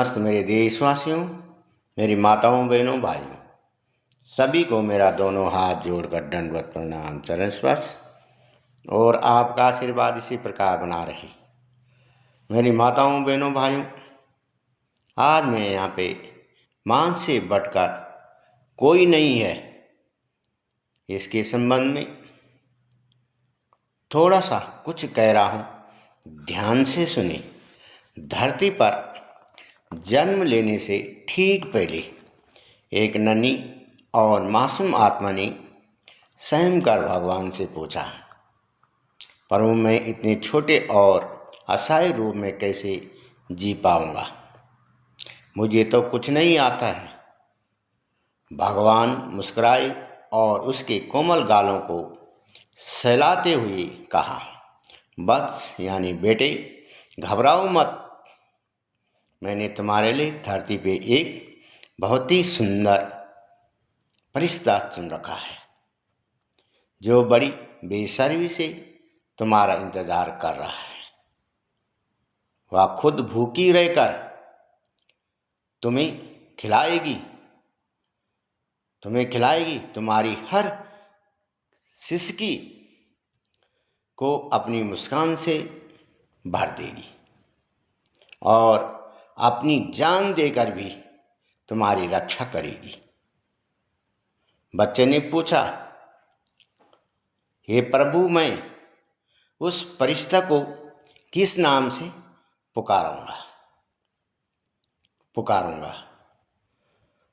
नमस्ते मेरे देशवासियों, मेरी माताओं, बहनों, भाइयों, सभी को मेरा दोनों हाथ जोड़कर दंडवत प्रणाम, चरण स्पर्श और आपका आशीर्वाद इसी प्रकार बना रहे। मेरी माताओं, बहनों, भाइयों, आज मैं यहाँ पे मां से बढ़कर कोई नहीं है इसके संबंध में थोड़ा सा कुछ कह रहा हूँ, ध्यान से सुने। धरती पर जन्म लेने से ठीक पहले एक नन्ही और मासूम आत्मा ने स्वयं कर भगवान से पूछा, प्रभु मैं इतने छोटे और असहाय रूप में कैसे जी पाऊंगा, मुझे तो कुछ नहीं आता है। भगवान मुस्कुराए और उसके कोमल गालों को सहलाते हुए कहा, वत्स यानी बेटे, घबराओ मत, मैंने तुम्हारे लिए धरती पे एक बहुत ही सुंदर फरिश्ता चुन रखा है जो बड़ी बेशर्मी से तुम्हारा इंतजार कर रहा है। वह खुद भूखी रहकर तुम्हें खिलाएगी, तुम्हारी हर सिसकी को अपनी मुस्कान से भर देगी और अपनी जान देकर भी तुम्हारी रक्षा करेगी। बच्चे ने पूछा, हे प्रभु मैं उस फरिश्ता को किस नाम से पुकारूंगा,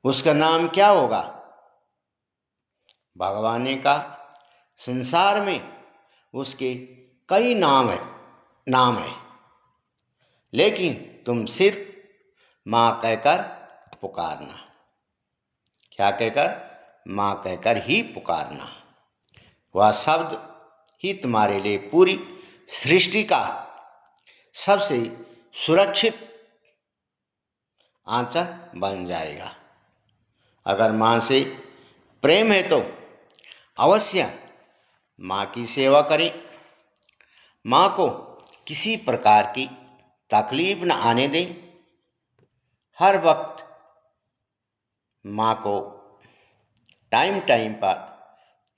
उसका नाम क्या होगा? भगवान ने कहा, संसार में उसके कई नाम है, लेकिन तुम सिर्फ माँ कहकर पुकारना। क्या कहकर? माँ कहकर ही पुकारना। वह शब्द ही तुम्हारे लिए पूरी सृष्टि का सबसे सुरक्षित आंचल बन जाएगा। अगर माँ से प्रेम है तो अवश्य माँ की सेवा करें। माँ को किसी प्रकार की तकलीफ न आने दें। हर वक्त माँ को टाइम टाइम पर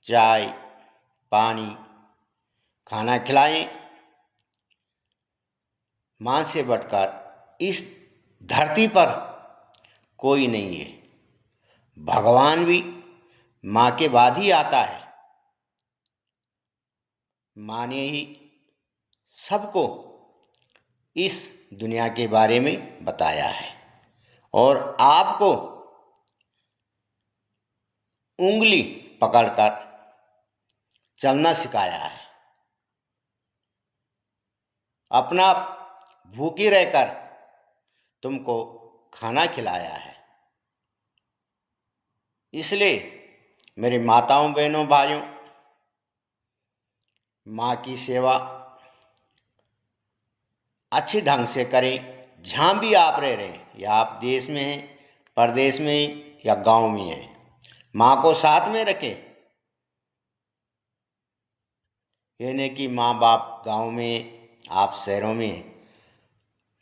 चाय, पानी, खाना खिलाएं। माँ से बढ़कर इस धरती पर कोई नहीं है। भगवान भी माँ के बाद ही आता है। माँ ने ही सबको इस दुनिया के बारे में बताया है और आपको उंगली पकड़कर चलना सिखाया है। अपना भूखे रहकर तुमको खाना खिलाया है। इसलिए मेरी माताओं, बहनों, भाइयों, माँ की सेवा अच्छे ढंग से करें। जहाँ भी आप रह रहे हैं, या आप देश में हैं, परदेश में हैं या गांव में हैं, माँ को साथ में रखें। ये नहीं कि माँ बाप गांव में, आप शहरों में हैं,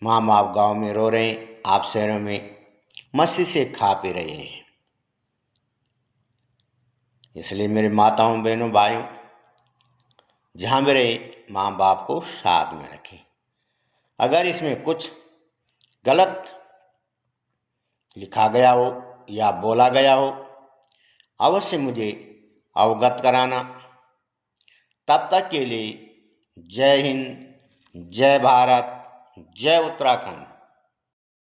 माँ बाप गांव में रो रहे हैं, आप शहरों में मस्ती से खा पी रहे हैं। इसलिए मेरे माताओं, बहनों, भाइयों, जहाँ भी रहे माँ बाप को साथ में रखें। अगर इसमें कुछ गलत लिखा गया हो या बोला गया हो, अवश्य मुझे अवगत कराना। तब तक के लिए जय हिंद, जय भारत, जय उत्तराखंड।